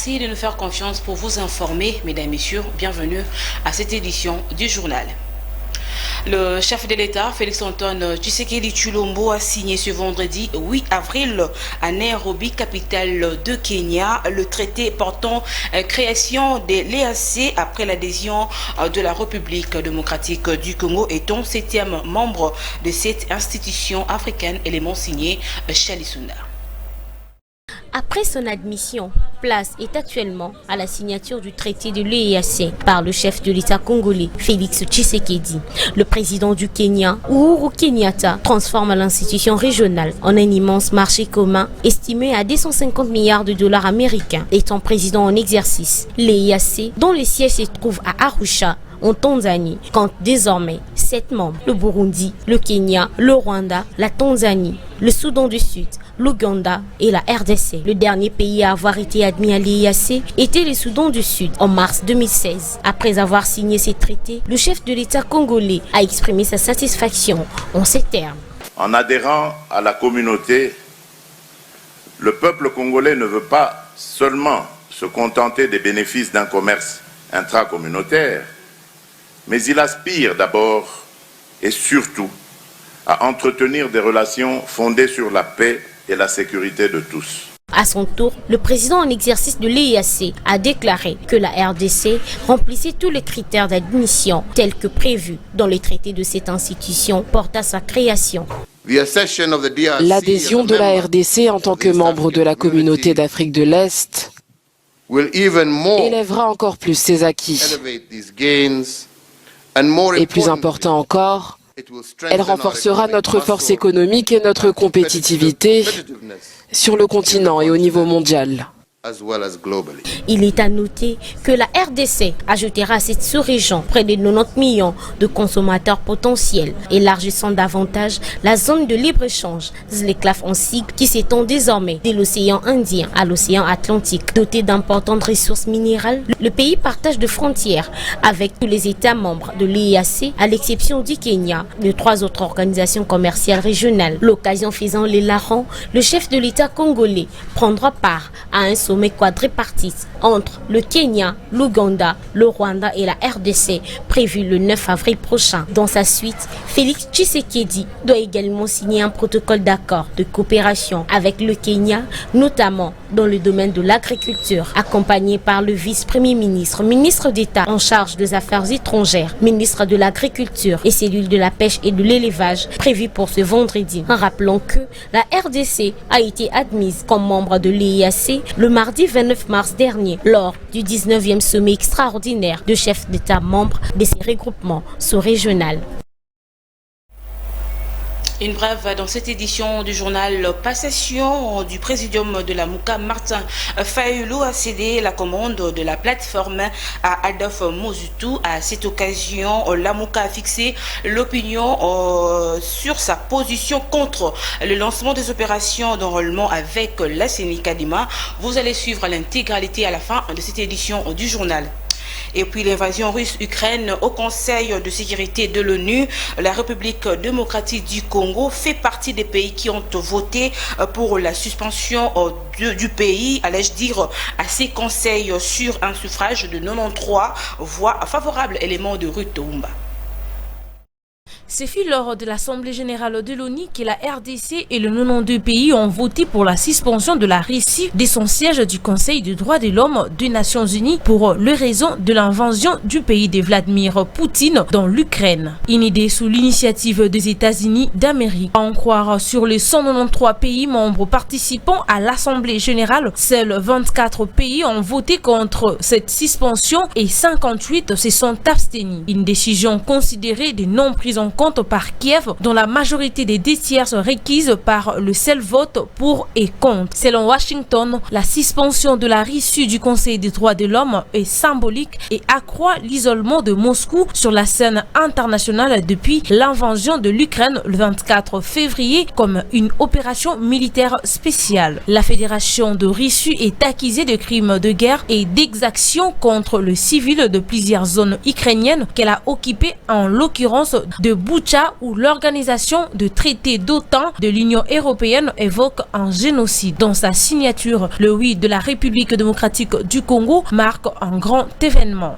Merci de nous faire confiance pour vous informer, mesdames et messieurs. Bienvenue à cette édition du journal. Le chef de l'État, Félix-Antoine Tshisekedi Tshilombo, a signé ce vendredi 8 avril à Nairobi, capitale de Kenya, le traité portant création de l'EAC après l'adhésion de la République démocratique du Congo, étant 7e membre de cette institution africaine, élément signé Chalisunda. Après son admission, place est actuellement à la signature du traité de l'EAC par le chef de l'État congolais, Félix Tshisekedi. Le président du Kenya, Uhuru Kenyatta, transforme l'institution régionale en un immense marché commun estimé à 250 milliards de dollars américains. Étant président en exercice, l'EAC, dont le siège se trouve à Arusha, en Tanzanie, compte désormais 7 membres: le Burundi, le Kenya, le Rwanda, la Tanzanie, le Soudan du Sud, l'Ouganda et la RDC. Le dernier pays à avoir été admis à l'EAC était le Soudan du Sud en mars 2016. Après avoir signé ces traités, le chef de l'État congolais a exprimé sa satisfaction en ces termes. En adhérant à la communauté, le peuple congolais ne veut pas seulement se contenter des bénéfices d'un commerce intracommunautaire, mais il aspire d'abord et surtout à entretenir des relations fondées sur la paix et la sécurité de tous. À son tour, le président en exercice de l'EAC a déclaré que la RDC remplissait tous les critères d'admission tels que prévus dans les traités de cette institution portant à sa création. L'adhésion de la RDC en tant que membre de la communauté d'Afrique de l'Est élèvera encore plus ses acquis. Et plus important encore, elle renforcera notre force économique et notre compétitivité sur le continent et au niveau mondial. Il est à noter que la RDC ajoutera à cette sous-région près de 90 millions de consommateurs potentiels, élargissant davantage la zone de libre-échange, ZLECAf en sigle, qui s'étend désormais de l'océan Indien à l'océan Atlantique. Doté d'importantes ressources minérales, le pays partage de frontières avec tous les États membres de l'EAC, à l'exception du Kenya, de 3 autres organisations commerciales régionales. L'occasion faisant les larrons, le chef de l'État congolais prendra part à un sommet quadripartite entre le Kenya, l'Ouganda, le Rwanda et la RDC, prévu le 9 avril prochain. Dans sa suite, Félix Tshisekedi doit également signer un protocole d'accord de coopération avec le Kenya, notamment dans le domaine de l'agriculture, accompagné par le vice-premier ministre, ministre d'État en charge des Affaires étrangères, ministre de l'Agriculture et cellule de la pêche et de l'élevage, prévu pour ce vendredi. En rappelant que la RDC a été admise comme membre de l'EAC le mardi 29 mars dernier, lors du 19e sommet extraordinaire de chefs d'État membres de ces regroupements sous-régionaux. Une brève dans cette édition du journal. Passation du présidium de la Mouka, Martin Fayulu a cédé la commande de la plateforme à Adolphe Mozutu. À cette occasion, la Mouka a fixé l'opinion sur sa position contre le lancement des opérations d'enrôlement avec la CENI Kadima. Vous allez suivre l'intégralité à la fin de cette édition du journal. Et puis l'invasion russe Ukraine au Conseil de sécurité de l'ONU. La République démocratique du Congo fait partie des pays qui ont voté pour la suspension du pays, allais-je dire, à ces conseils sur un suffrage de 93 voix favorables. Élément de Ruth Toumba. Ce fut lors de l'Assemblée générale de l'ONU que la RDC et le 92 pays ont voté pour la suspension de la Russie de son siège du Conseil des droits de l'homme des Nations Unies pour les raisons de l'invasion du pays de Vladimir Poutine dans l'Ukraine. Une idée sous l'initiative des États-Unis d'Amérique. À en croire sur les 193 pays membres participant à l'Assemblée générale, seuls 24 pays ont voté contre cette suspension et 58 se sont abstenus. Une décision considérée de non prise en compte par Kiev, dont la majorité des 2/3 sont requises par le seul vote pour et contre. Selon Washington, la suspension de la Russie du Conseil des droits de l'homme est symbolique et accroît l'isolement de Moscou sur la scène internationale depuis l'invasion de l'Ukraine le 24 février comme une opération militaire spéciale. La Fédération de Russie est accusée de crimes de guerre et d'exactions contre le civil de plusieurs zones ukrainiennes qu'elle a occupées, en l'occurrence de Boucha où l'organisation de traité d'OTAN de l'Union européenne évoque un génocide. Dans sa signature, le oui de la République démocratique du Congo marque un grand événement.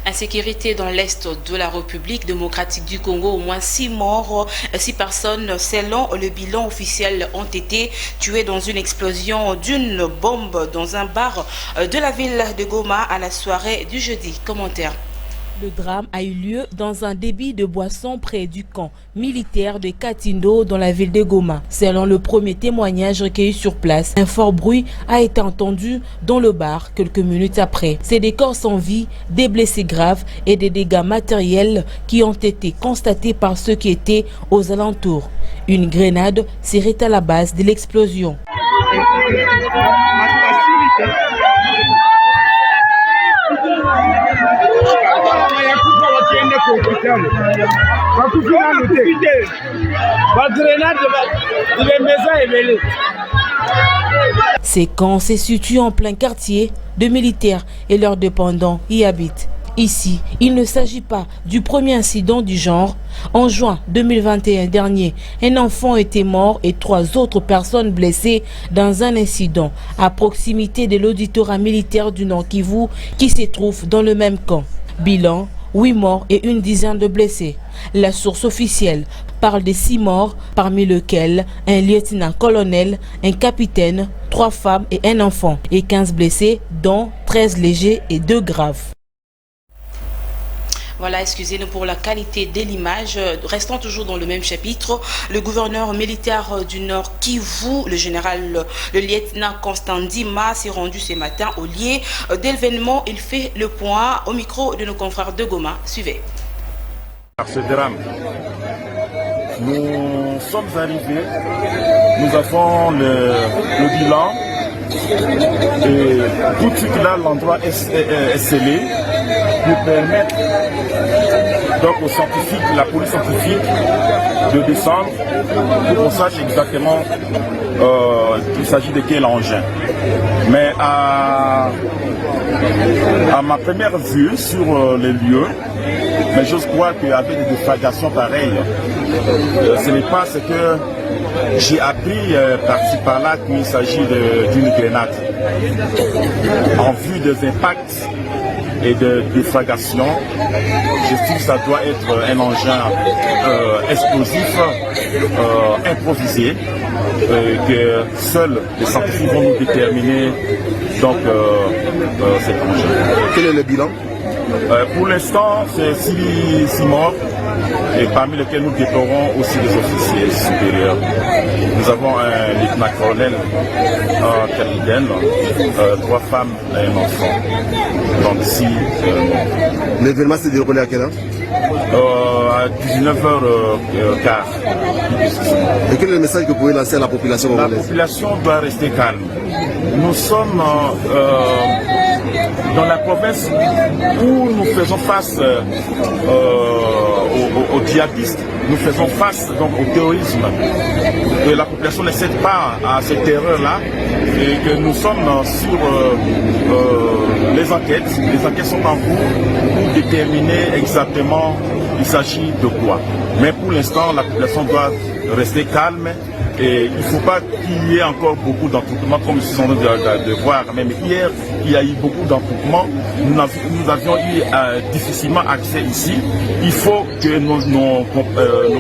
Insécurité dans l'est de la République démocratique du Congo, au moins 6 morts, 6 personnes selon le bilan officiel ont été tuées dans une explosion d'une bombe dans un bar de la ville de Goma à la soirée du jeudi. Commentaire. Le drame a eu lieu dans un débit de boissons près du camp militaire de Katindo dans la ville de Goma. Selon le premier témoignage recueilli sur place, un fort bruit a été entendu dans le bar quelques minutes après. C'est des corps sans vie, des blessés graves et des dégâts matériels qui ont été constatés par ceux qui étaient aux alentours. Une grenade serait à la base de l'explosion. Ces camps se situent en plein quartier de militaires et leurs dépendants y habitent. Ici, il ne s'agit pas du premier incident du genre. En juin 2021 dernier, un enfant était mort et 3 autres personnes blessées dans un incident à proximité de l'auditorat militaire du Nord Kivu qui se trouve dans le même camp. Bilan, 8 morts et une dizaine de blessés. La source officielle parle de 6 morts, parmi lesquels un lieutenant-colonel, un capitaine, 3 femmes et un enfant, et 15 blessés, dont 13 légers et 2 graves. Voilà, excusez-nous pour la qualité de l'image. Restant toujours dans le même chapitre, le gouverneur militaire du Nord Kivu, le lieutenant Constant Dima, s'est rendu ce matin au lieu de l'événement. Il fait le point au micro de nos confrères de Goma. Suivez. Par ce drame, nous sommes arrivés, nous avons le bilan et tout de suite là l'endroit est scellé pour permettre donc aux scientifiques, la police scientifique de descendre pour qu'on sache exactement il s'agit de quel engin. Mais à ma première vue sur les lieux, mais j'ose croire qu'avec des déflagrations pareilles, ce n'est pas ce que j'ai appris par-ci par-là qu'il s'agit d'une grenade. En vue des impacts et de déflagration, j'estime que ça doit être un engin explosif improvisé que seuls les scientifiques vont nous déterminer donc cet engin. Quel est le bilan? Pour l'instant, c'est 6 morts, et parmi lesquels nous déplorons aussi des officiers supérieurs. Nous avons un lieutenant-colonel, un capitaine, 3 femmes et un enfant. Donc 6 morts. L'événement s'est déroulé à quelle heure? À 19h15. Et quel est le message que vous pouvez lancer à la population congolaise? La population doit rester calme. Nous sommes dans la province où nous faisons face aux djihadistes, nous faisons face donc au terrorisme. Et la population ne cède pas à cette terreur-là et que nous sommes sur les enquêtes. Les enquêtes sont en cours pour déterminer exactement il s'agit de quoi. Mais pour l'instant, la population doit rester calme. Et il ne faut pas qu'il y ait encore beaucoup d'attroupements comme nous sommes en train de voir. Même hier, il y a eu beaucoup d'attroupements. Nous avions eu difficilement accès ici. Il faut que nos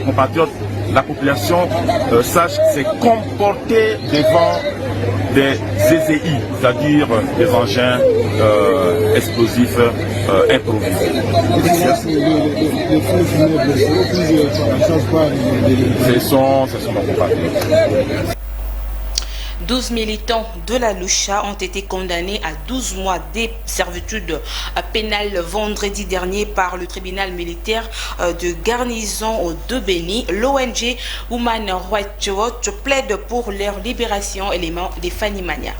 compatriotes, la population, sache se comporter devant des EZI, c'est-à-dire des engins explosifs improvisés. Ce sont nos compatriotes. 12 militants de la Lucha ont été condamnés à 12 mois de servitude pénale vendredi dernier par le tribunal militaire de garnison de Béni. L'ONG Human Rights Watch plaide pour leur libération, élément des Fanimania.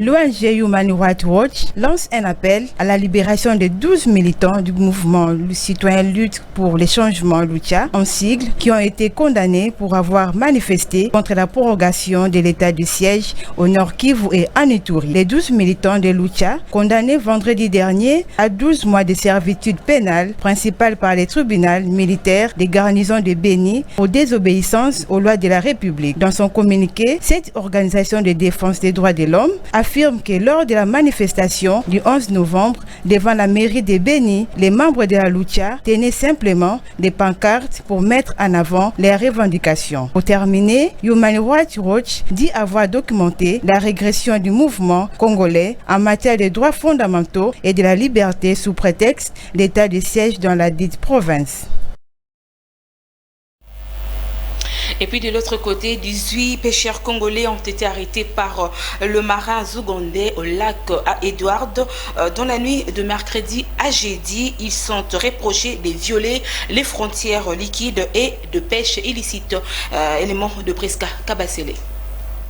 L'ONG Human Rights Watch lance un appel à la libération des 12 militants du mouvement citoyen Lutte pour les changements Lucha, en sigle, qui ont été condamnés pour avoir manifesté contre la prorogation de l'état de siège au Nord Kivu et en Ituri. Les 12 militants de Lucha, condamnés vendredi dernier à 12 mois de servitude pénale, principale par les tribunaux militaires des garnisons de Beni pour désobéissance aux lois de la République. Dans son communiqué, cette organisation de défense des droits de l'homme affirme que lors de la manifestation du 11 novembre devant la mairie de Beni, les membres de la Lucha tenaient simplement des pancartes pour mettre en avant les revendications. Pour terminer, Human Rights Watch dit avoir documenté la régression du mouvement congolais en matière de droits fondamentaux et de la liberté sous prétexte d'état de siège dans la dite province. Et puis de l'autre côté, 18 pêcheurs congolais ont été arrêtés par le marin zougandais au lac Edward. Dans la nuit de mercredi à jeudi, ils sont reprochés de violer les frontières liquides et de pêche illicite. Élément de Presca Kabasele.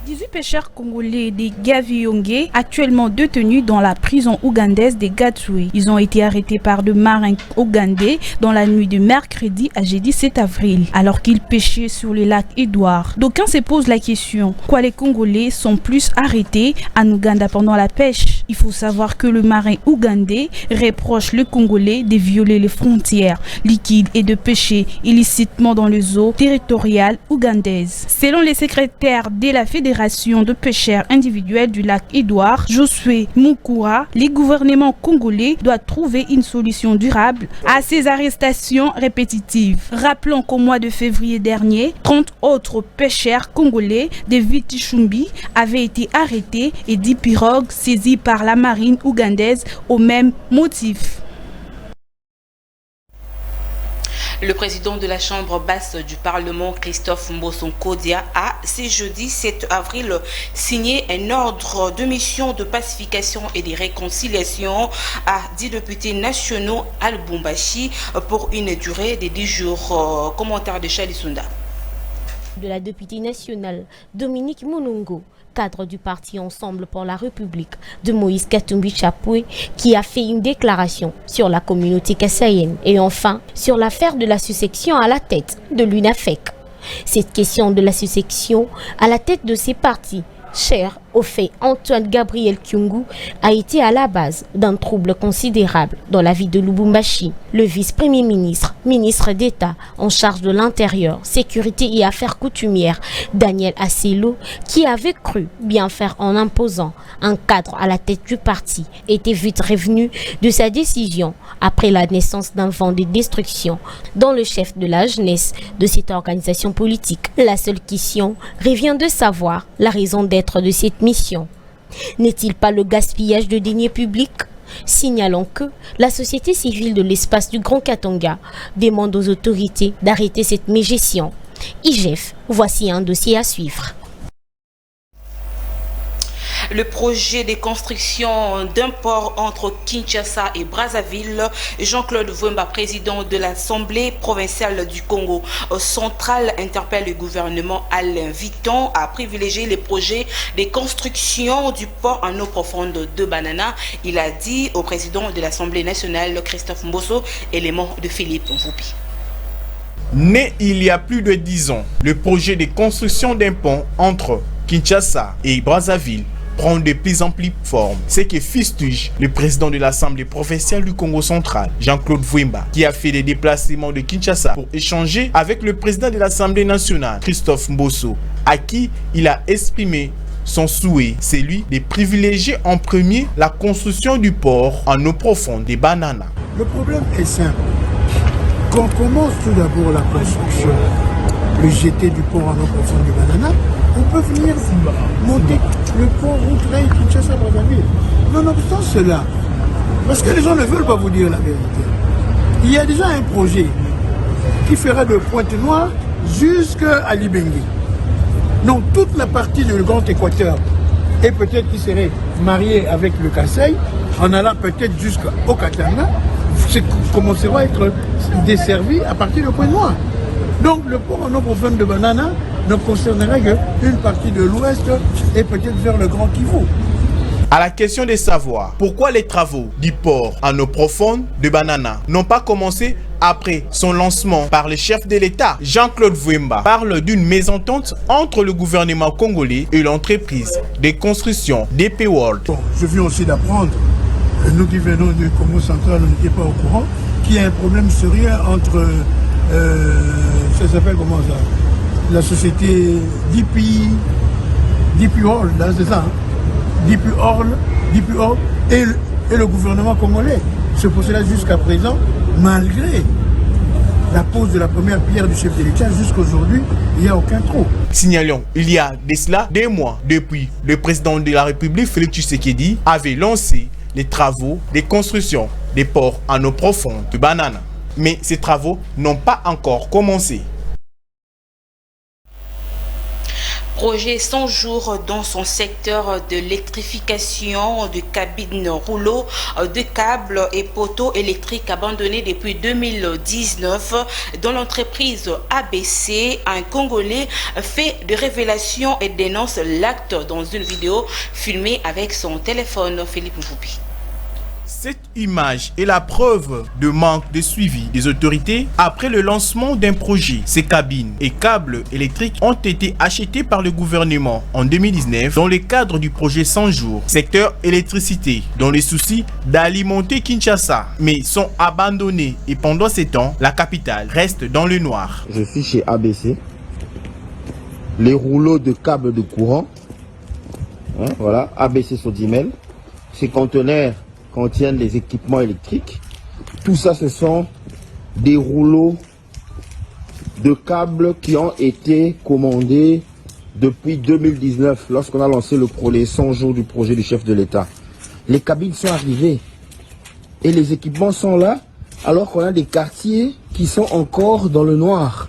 18 pêcheurs congolais des Gaviyongé, actuellement détenus dans la prison ougandaise des Gatoué. Ils ont été arrêtés par de marins ougandais dans la nuit de mercredi à jeudi 7 avril, alors qu'ils pêchaient sur le lac Edouard. D'aucuns se posent la question, pourquoi les Congolais sont plus arrêtés en Ouganda pendant la pêche? Il faut savoir que le marin ougandais reproche le Congolais de violer les frontières liquides et de pêcher illicitement dans les eaux territoriales ougandaises. Selon les secrétaires de la Fédération de pêcheurs individuels du lac Edouard, Josué Moukoura, les gouvernements congolais doivent trouver une solution durable à ces arrestations répétitives. Rappelons qu'au mois de février dernier, 30 autres pêcheurs congolais de Vitichumbi avaient été arrêtés et 10 pirogues saisies par la marine ougandaise au même motif. Le président de la Chambre basse du Parlement, Christophe Mbosso-Kodia, a, ce jeudi 7 avril, signé un ordre de mission de pacification et de réconciliation à 10 députés nationaux à Lubumbashi pour une durée de 10 jours. Commentaire de Chalisunda. De la députée nationale Dominique Monongo, cadre du parti Ensemble pour la République de Moïse Katumbi Chapoué, qui a fait une déclaration sur la communauté kassaïenne et enfin sur l'affaire de la succession à la tête de l'UNAFEC. Cette question de la succession à la tête de ces partis, cher au fait Antoine Gabriel Kyungu, a été à la base d'un trouble considérable dans la vie de Lubumbashi. Le vice-premier ministre, ministre d'État en charge de l'Intérieur, Sécurité et Affaires coutumières, Daniel Asselo, qui avait cru bien faire en imposant un cadre à la tête du parti, était vite revenu de sa décision après la naissance d'un vent de destruction dans le chef de la jeunesse de cette organisation politique. La seule question revient de savoir la raison d'être de cette mission. N'est-il pas le gaspillage de deniers publics? Signalons que la société civile de l'espace du Grand Katanga demande aux autorités d'arrêter cette mégestion. IGF, voici un dossier à suivre. Le projet de construction d'un port entre Kinshasa et Brazzaville, Jean-Claude Vwemba, président de l'Assemblée provinciale du Congo central, interpelle le gouvernement en l'invitant à privilégier les projets de construction du port en eau profonde de Banana. Il a dit au président de l'Assemblée nationale, Christophe Mbosso, élément de Philippe Mvoupi. Né il y a plus de 10 ans, le projet de construction d'un pont entre Kinshasa et Brazzaville prend de plus en plus forme. C'est que fustige le président de l'Assemblée provinciale du Congo central, Jean-Claude Vwemba, qui a fait des déplacements de Kinshasa pour échanger avec le président de l'Assemblée nationale, Christophe Mbosso, à qui il a exprimé son souhait, c'est lui de privilégier en premier la construction du port en eau profonde des Bananas. Le problème est simple. Quand on commence tout d'abord la construction, le jeté du port en eau profonde des Bananas, on peut venir monter le pont Route-Rail Kinshasa-Brazzaville. Nonobstant cela, parce que les gens ne veulent pas vous dire la vérité, il y a déjà un projet qui fera de Pointe-Noire jusqu'à Libengui. Donc toute la partie du Grand Équateur, et peut-être qui serait marié avec le Kassai, en allant peut-être jusqu'au Katanga, commenceront à être desservis à partir de Pointe-Noire. Donc le port en eau profonde de Banana ne concernerait qu'une partie de l'ouest et peut-être vers le Grand Kivu. À la question de savoir pourquoi les travaux du port en eau profonde de Banana n'ont pas commencé après son lancement par le chef de l'État, Jean-Claude Vouemba, parle d'une mésentente entre le gouvernement congolais et l'entreprise de construction DP World. Bon, je viens aussi d'apprendre, nous qui venons du Congo central, on n'était pas au courant, qu'il y a un problème sérieux entre, ça s'appelle comment ça, la société DP World, là, c'est ça, hein? DP World et le gouvernement congolais. C'est pour cela jusqu'à présent, malgré la pose de la première pierre du chef de l'État, jusqu'aujourd'hui, il n'y a aucun trou. Signalons, il y a de cela 2 mois depuis le président de la République, Félix Tshisekedi, avait lancé les travaux de construction des ports en eau profonde de Banana. Mais ces travaux n'ont pas encore commencé. Projet 100 jours dans son secteur de l'électrification de cabines, rouleaux de câbles et poteaux électriques abandonnés depuis 2019 dans l'entreprise ABC. Un Congolais fait de révélations et dénonce l'acte dans une vidéo filmée avec son téléphone. Philippe Mvoupi. Cette image est la preuve de manque de suivi des autorités après le lancement d'un projet. Ces cabines et câbles électriques ont été achetés par le gouvernement en 2019 dans le cadre du projet 100 jours, secteur électricité, dans les soucis d'alimenter Kinshasa, mais sont abandonnés et pendant ces temps, la capitale reste dans le noir. Je suis chez ABC. Les rouleaux de câbles de courant, hein, voilà, ABC Sodimel, ces conteneurs contiennent les équipements électriques. Tout ça, ce sont des rouleaux de câbles qui ont été commandés depuis 2019, lorsqu'on a lancé les 100 jours du projet du chef de l'État. Les cabines sont arrivées et les équipements sont là, alors qu'on a des quartiers qui sont encore dans le noir.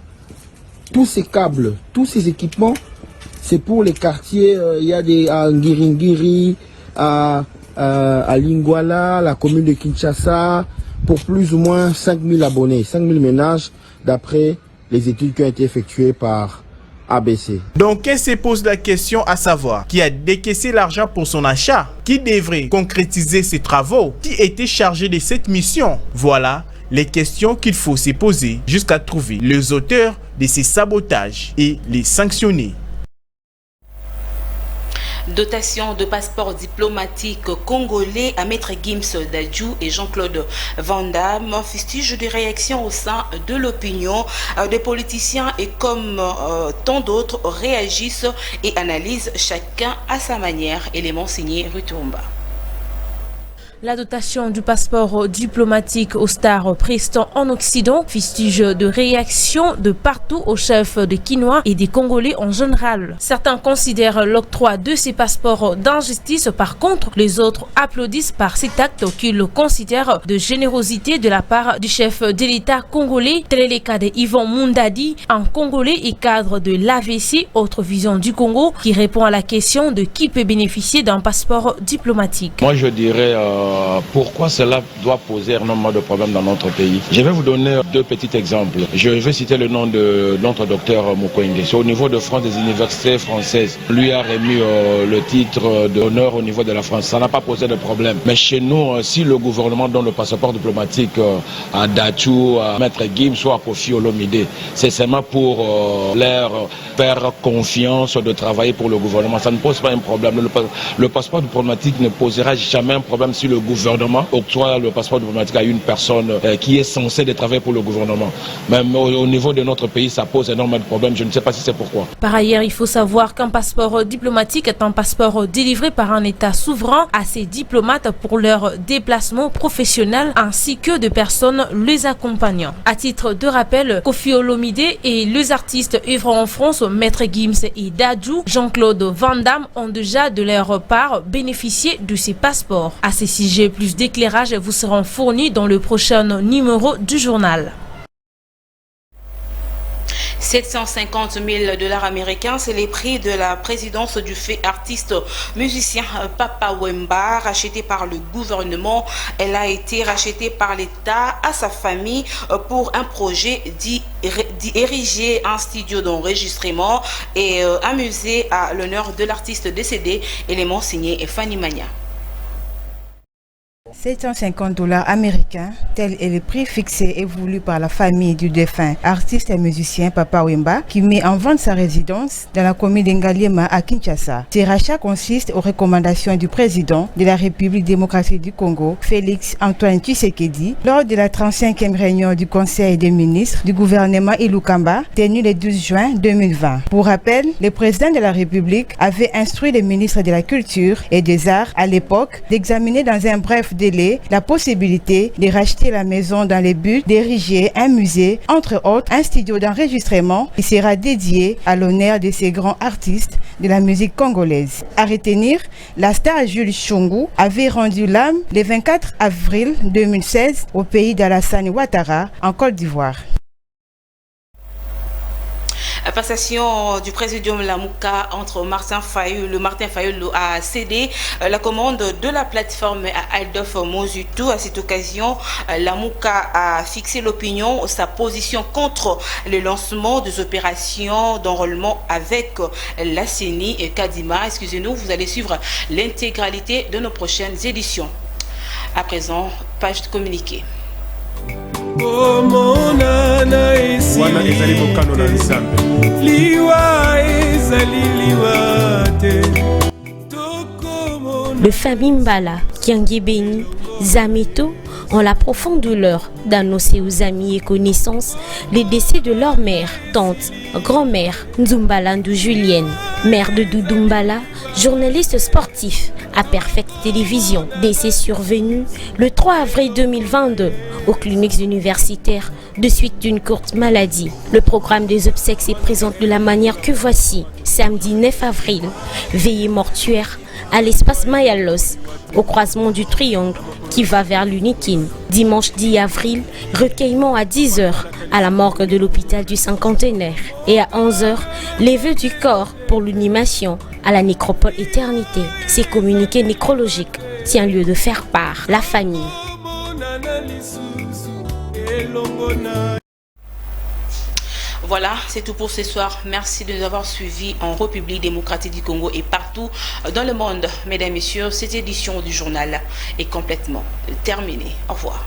Tous ces câbles, tous ces équipements, c'est pour les quartiers, il y a des à Ngiringiri, à Lingwala, la commune de Kinshasa, pour plus ou moins 5000 abonnés, 5000 ménages, d'après les études qui ont été effectuées par ABC. Donc, elle se pose la question à savoir qui a décaissé l'argent pour son achat, qui devrait concrétiser ses travaux, qui était chargé de cette mission. Voilà les questions qu'il faut se poser jusqu'à trouver les auteurs de ces sabotages et les sanctionner. Dotation de passeport diplomatique congolais à Maître Gims Dadju et Jean-Claude Van Damme, fustige de réactions au sein de l'opinion. Des politiciens et comme tant d'autres réagissent et analysent chacun à sa manière. Élément signé Rutumba. La dotation du passeport diplomatique aux stars prestants en Occident, fustige de réaction de partout aux chefs de Kinois et des Congolais en général. Certains considèrent l'octroi de ces passeports d'injustice. Par contre, les autres applaudissent par cet acte qu'ils considèrent de générosité de la part du chef de l'État congolais. Tel est le cas de Yvon Mundadi, un Congolais et cadre de l'AVC, autre vision du Congo, qui répond à la question de qui peut bénéficier d'un passeport diplomatique. Moi, je dirais pourquoi cela doit poser énormément de problèmes dans notre pays. Je vais vous donner 2 petits exemples. Je vais citer le nom de notre docteur Mukwege. C'est au niveau de France des universités françaises. Lui a remis le titre d'honneur au niveau de la France. Ça n'a pas posé de problème. Mais chez nous, si le gouvernement donne le passeport diplomatique à Dadju, à Maître Gims ou à Kofi Olomide, c'est seulement pour leur faire confiance de travailler pour le gouvernement. Ça ne pose pas un problème. Le passeport diplomatique ne posera jamais un problème si le gouvernement octroie le passeport diplomatique à une personne qui est censée travailler pour le gouvernement. Même au niveau de notre pays, ça pose énormément de problèmes. Je ne sais pas si c'est pourquoi. Par ailleurs, il faut savoir qu'un passeport diplomatique est un passeport délivré par un État souverain à ses diplomates pour leur déplacement professionnel ainsi que de personnes les accompagnant. À titre de rappel, Kofi Olomide et les artistes œuvrant en France, Maître Gims et Dadju, Jean-Claude Van Damme ont déjà de leur part bénéficié de ces passeports. À ces sujets, plus d'éclairage vous seront fournis dans le prochain numéro du journal. 750 000 $ américains, c'est les prix de la présidence du fait artiste musicien Papa Wemba, racheté par le gouvernement. Elle a été rachetée par l'État à sa famille pour un projet d'ériger un studio d'enregistrement et un musée à l'honneur de l'artiste décédé. Élément signé Fanny Mania. $750 américains, tel est le prix fixé et voulu par la famille du défunt artiste et musicien Papa Wemba, qui met en vente sa résidence dans la commune d'Ngaliema à Kinshasa. Ces rachats consistent aux recommandations du président de la République démocratique du Congo, Félix Antoine Tshisekedi, lors de la 35e réunion du Conseil des ministres du gouvernement Ilukamba, tenue le 12 juin 2020. Pour rappel, le président de la République avait instruit le ministre de la Culture et des Arts à l'époque d'examiner dans un bref délai la possibilité de racheter la maison dans le but d'ériger un musée, entre autres un studio d'enregistrement qui sera dédié à l'honneur de ces grands artistes de la musique congolaise. À retenir, la star Jules Chungu avait rendu l'âme le 24 avril 2016 au pays d'Alassane Ouattara en Côte d'Ivoire. La passation du présidium Lamouka entre Martin Fayulu a cédé la commande de la plateforme à Adolphe Mozutu. À cette occasion, Lamouka a fixé l'opinion, sa position contre le lancement des opérations d'enrôlement avec la CENI et Kadima. Excusez-nous, vous allez suivre l'intégralité de nos prochaines éditions. À présent, page de communiqué. Le famille Mbala, Kiangé Beni, Zameto ont la profonde douleur d'annoncer aux amis et connaissances les décès de leur mère, tante, grand-mère Nzumbala Ndou Julienne, mère de Doudou Mbala, journaliste sportif à Perfect Télévision. Décès survenu le 3 avril 2022 aux cliniques universitaires de suite d'une courte maladie. Le programme des obsèques se présente de la manière que voici. Samedi 9 avril, veillée mortuaire à l'espace Mayalos, au croisement du triangle qui va vers l'Unikin. Dimanche 10 avril, recueillement à 10h à la morgue de l'hôpital du Cinquantenaire. Et à 11h, les vœux du corps pour l'inhumation à la nécropole Éternité. Ces communiqués nécrologiques tient lieu de faire part la famille. Voilà, c'est tout pour ce soir. Merci de nous avoir suivis en République démocratique du Congo et partout dans le monde. Mesdames et messieurs, cette édition du journal est complètement terminée. Au revoir.